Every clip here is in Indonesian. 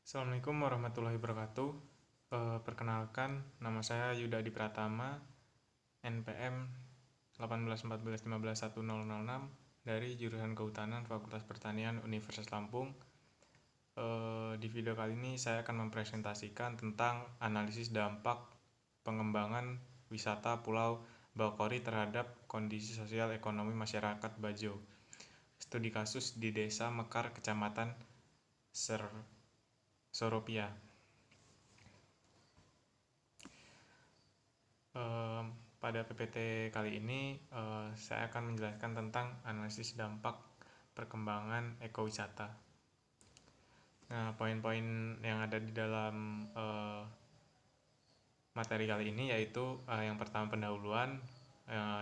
Assalamualaikum warahmatullahi wabarakatuh. Perkenalkan, nama saya Yuda Adi Pratama, NPM 181415111006 dari jurusan Kehutanan Fakultas Pertanian Universitas Lampung. Di video kali ini saya akan mempresentasikan tentang analisis dampak pengembangan wisata Pulau Bakori terhadap kondisi sosial ekonomi masyarakat Bajo. Studi kasus di Desa Mekar, Kecamatan Soropia. Pada PPT kali ini saya akan menjelaskan tentang analisis dampak perkembangan ekowisata. Nah, poin-poin yang ada di dalam materi kali ini yaitu yang pertama pendahuluan,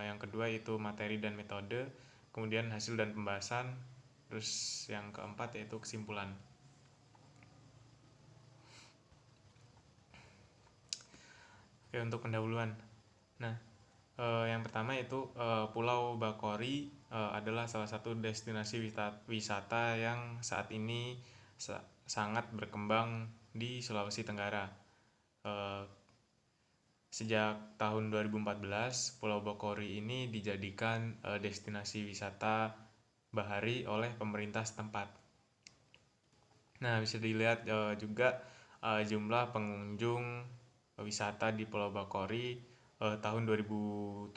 yang kedua yaitu materi dan metode, kemudian hasil dan pembahasan, terus yang keempat yaitu kesimpulan. Oke, untuk pendahuluan. Nah, yang pertama yaitu Pulau Bakori adalah salah satu destinasi wisata yang saat ini sangat berkembang di Sulawesi Tenggara. Sejak tahun 2014, Pulau Bakori ini dijadikan destinasi wisata bahari oleh pemerintah setempat. Nah, bisa dilihat juga jumlah pengunjung wisata di Pulau Bakori tahun 2017.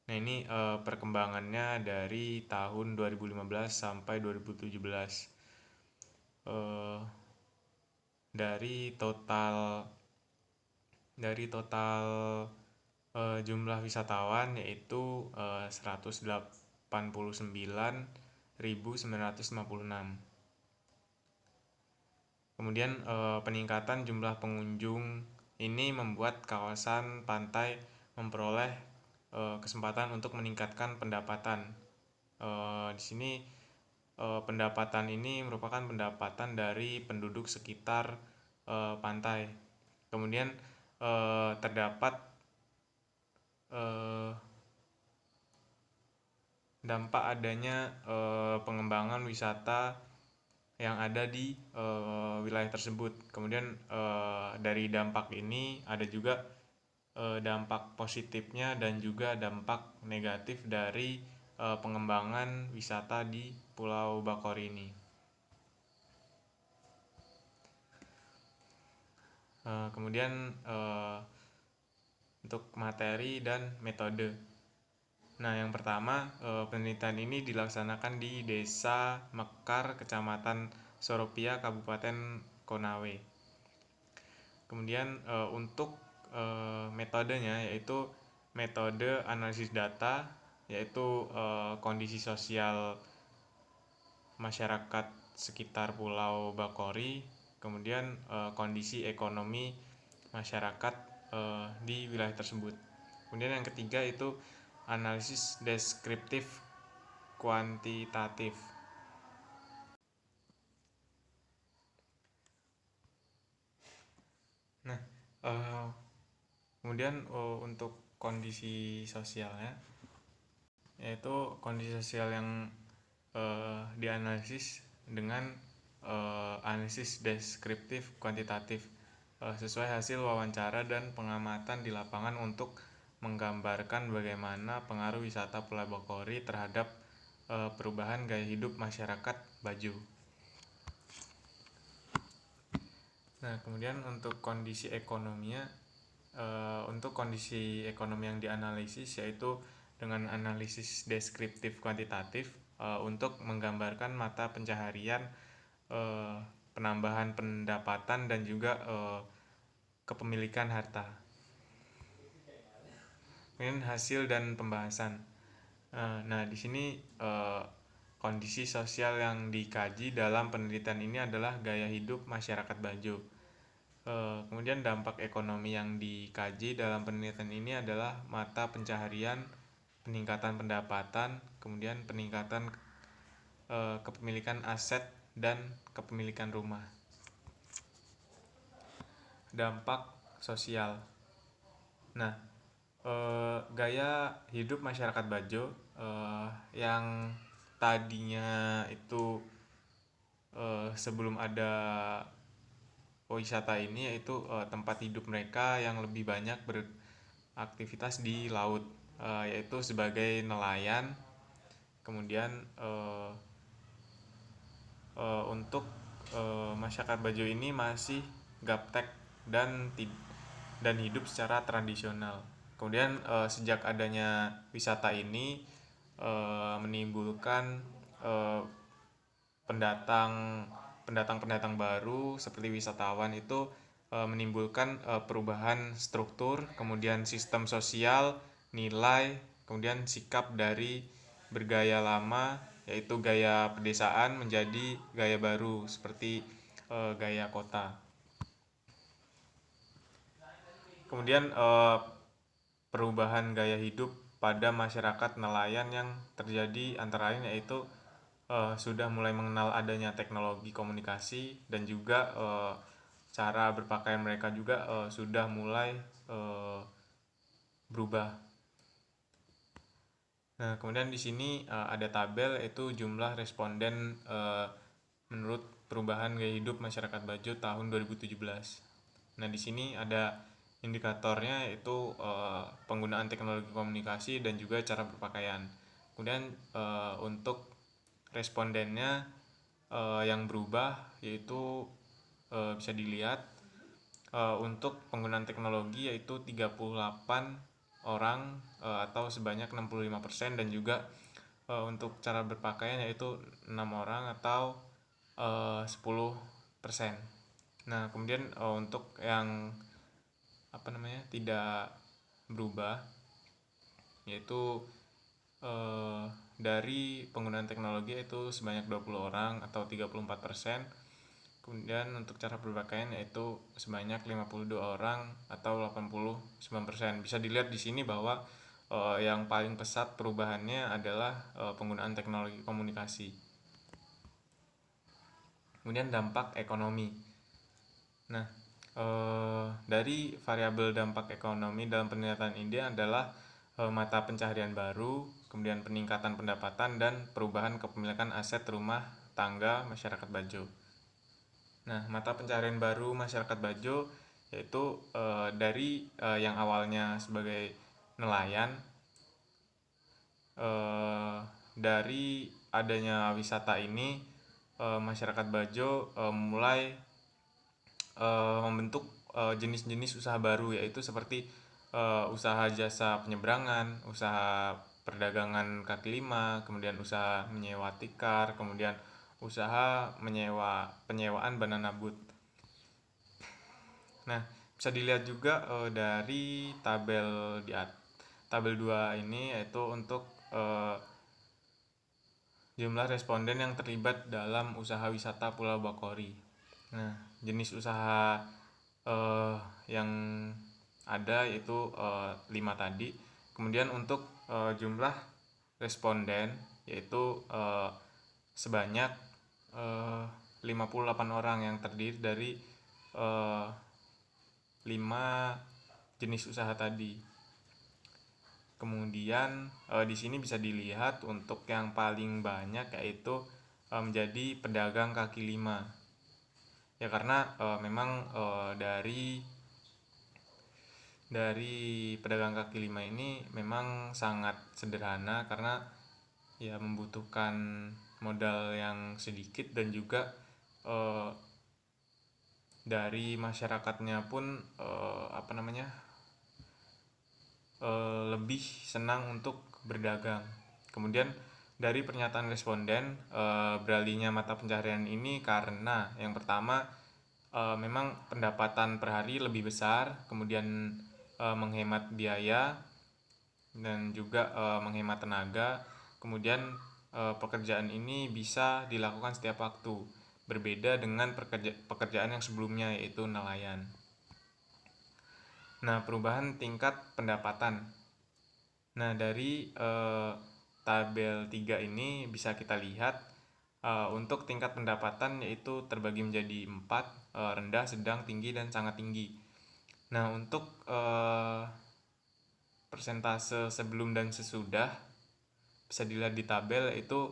Nah, ini perkembangannya dari tahun 2015 sampai 2017. Dari total jumlah wisatawan yaitu 189.956. Kemudian peningkatan jumlah pengunjung ini membuat kawasan pantai memperoleh kesempatan untuk meningkatkan pendapatan. Di sini pendapatan ini merupakan pendapatan dari penduduk sekitar pantai. Kemudian terdapat dampak adanya pengembangan wisata yang ada di wilayah tersebut. Kemudian dari dampak ini ada juga dampak positifnya dan juga dampak negatif dari pengembangan wisata di Pulau Bakori ini. Kemudian untuk materi dan metode. Nah, yang pertama, penelitian ini dilaksanakan di Desa Mekar, Kecamatan Soropia, Kabupaten Konawe. Kemudian untuk metodenya yaitu metode analisis data, yaitu kondisi sosial masyarakat sekitar Pulau Bakori, kemudian kondisi ekonomi masyarakat di wilayah tersebut. Kemudian yang ketiga itu analisis deskriptif kuantitatif. Nah, kemudian untuk kondisi sosialnya, yaitu kondisi sosial yang dianalisis dengan analisis deskriptif kuantitatif sesuai hasil wawancara dan pengamatan di lapangan untuk menggambarkan bagaimana pengaruh wisata Pulau Bakori terhadap perubahan gaya hidup masyarakat Bajo. Nah, kemudian untuk kondisi ekonominya, untuk kondisi ekonomi yang dianalisis yaitu dengan analisis deskriptif kuantitatif untuk menggambarkan mata pencaharian, penambahan pendapatan dan juga kepemilikan harta. Kemudian hasil dan pembahasan. Nah, di sini kondisi sosial yang dikaji dalam penelitian ini adalah gaya hidup masyarakat Bajo. Kemudian dampak ekonomi yang dikaji dalam penelitian ini adalah mata pencaharian, peningkatan pendapatan, kemudian peningkatan kepemilikan aset dan kepemilikan rumah. Dampak sosial. Nah, gaya hidup masyarakat Bajo yang tadinya itu sebelum ada wisata ini, yaitu tempat hidup mereka yang lebih banyak beraktivitas di laut, yaitu sebagai nelayan. Kemudian untuk masyarakat Bajo ini masih gaptek dan hidup secara tradisional. Kemudian sejak adanya wisata ini menimbulkan pendatang baru seperti wisatawan itu menimbulkan perubahan struktur, kemudian sistem sosial, nilai, kemudian sikap dari bergaya lama yaitu gaya pedesaan menjadi gaya baru seperti gaya kota. Kemudian perubahan gaya hidup pada masyarakat nelayan yang terjadi antara lain yaitu sudah mulai mengenal adanya teknologi komunikasi dan juga cara berpakaian mereka juga sudah mulai berubah. Nah, kemudian di sini ada tabel yaitu jumlah responden menurut perubahan gaya hidup masyarakat Bajo tahun 2017. Nah, di sini ada indikatornya yaitu penggunaan teknologi komunikasi dan juga cara berpakaian. Kemudian untuk respondennya yang berubah yaitu bisa dilihat untuk penggunaan teknologi yaitu 38 orang atau sebanyak 65%, dan juga untuk cara berpakaian yaitu 6 orang atau 10%. Nah, kemudian untuk yang tidak berubah yaitu dari penggunaan teknologi itu sebanyak 20 orang atau 34%. Kemudian untuk cara berpakaian yaitu sebanyak 52 orang atau 89%. Bisa dilihat di sini bahwa yang paling pesat perubahannya adalah penggunaan teknologi komunikasi. Kemudian dampak ekonomi. Nah, dari variabel dampak ekonomi dalam penelitian ini adalah mata pencaharian baru, kemudian peningkatan pendapatan dan perubahan kepemilikan aset rumah tangga masyarakat Bajo. Nah, mata pencaharian baru masyarakat Bajo yaitu dari yang awalnya sebagai nelayan, dari adanya wisata ini masyarakat Bajo mulai membentuk jenis-jenis usaha baru yaitu seperti usaha jasa penyeberangan, usaha perdagangan kaki lima, kemudian usaha menyewa tikar, kemudian usaha penyewaan banana boat. Nah, bisa dilihat juga dari tabel tabel 2 ini yaitu untuk jumlah responden yang terlibat dalam usaha wisata Pulau Bakori. Nah, jenis usaha yang ada yaitu 5 tadi. Kemudian untuk jumlah responden yaitu sebanyak 58 orang yang terdiri dari 5 jenis usaha tadi. Kemudian di sini bisa dilihat untuk yang paling banyak yaitu menjadi pedagang kaki lima. Ya karena memang dari pedagang kaki lima ini memang sangat sederhana karena ya membutuhkan modal yang sedikit dan juga dari masyarakatnya pun lebih senang untuk berdagang. Kemudian dari pernyataan responden beralihnya mata pencaharian ini karena yang pertama memang pendapatan per hari lebih besar, kemudian menghemat biaya dan juga menghemat tenaga. Kemudian pekerjaan ini bisa dilakukan setiap waktu, berbeda dengan pekerjaan yang sebelumnya yaitu nelayan. Nah, perubahan tingkat pendapatan. Nah, dari tabel 3 ini bisa kita lihat untuk tingkat pendapatan yaitu terbagi menjadi 4, rendah, sedang, tinggi, dan sangat tinggi. Nah, untuk persentase sebelum dan sesudah bisa dilihat di tabel yaitu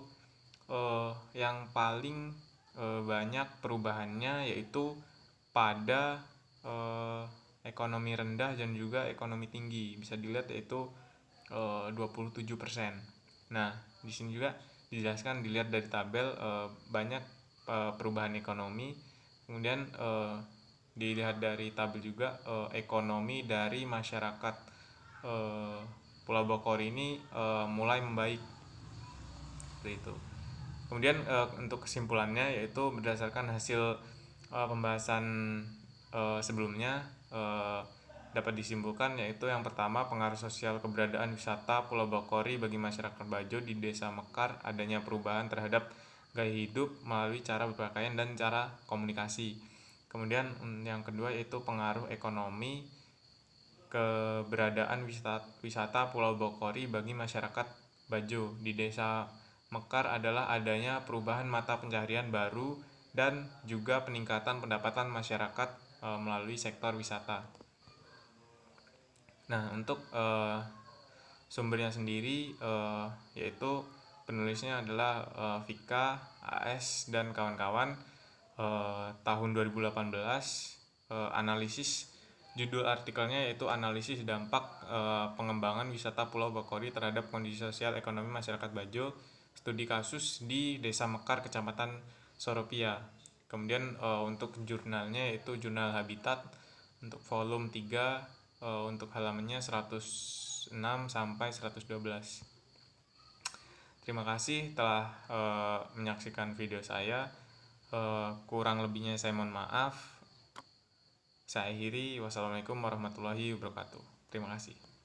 yang paling banyak perubahannya, yaitu pada ekonomi rendah dan juga ekonomi tinggi. Bisa dilihat yaitu 27%. Nah, di sini juga dijelaskan, dilihat dari tabel, banyak perubahan ekonomi. Kemudian dilihat dari tabel juga ekonomi dari masyarakat Pulau Bokor ini mulai membaik, seperti itu. Kemudian untuk kesimpulannya, yaitu berdasarkan hasil pembahasan sebelumnya, dapat disimpulkan yaitu yang pertama, pengaruh sosial keberadaan wisata Pulau Bokori bagi masyarakat Bajo di Desa Mekar, adanya perubahan terhadap gaya hidup melalui cara berpakaian dan cara komunikasi. Kemudian yang kedua yaitu pengaruh ekonomi keberadaan wisata Pulau Bokori bagi masyarakat Bajo di Desa Mekar adalah adanya perubahan mata pencaharian baru dan juga peningkatan pendapatan masyarakat melalui sektor wisata. Nah, untuk sumbernya sendiri yaitu penulisnya adalah Vika, AS, dan kawan-kawan, tahun 2018. Analisis judul artikelnya yaitu analisis dampak pengembangan wisata Pulau Bokori terhadap kondisi sosial ekonomi masyarakat Bajo, studi kasus di Desa Mekar, Kecamatan Soropia. Kemudian untuk jurnalnya yaitu Jurnal Habitat untuk volume 3, untuk halamannya 106 sampai 112. Terima kasih telah menyaksikan video saya. Kurang lebihnya saya mohon maaf. Saya akhiri. Wassalamualaikum warahmatullahi wabarakatuh. Terima kasih.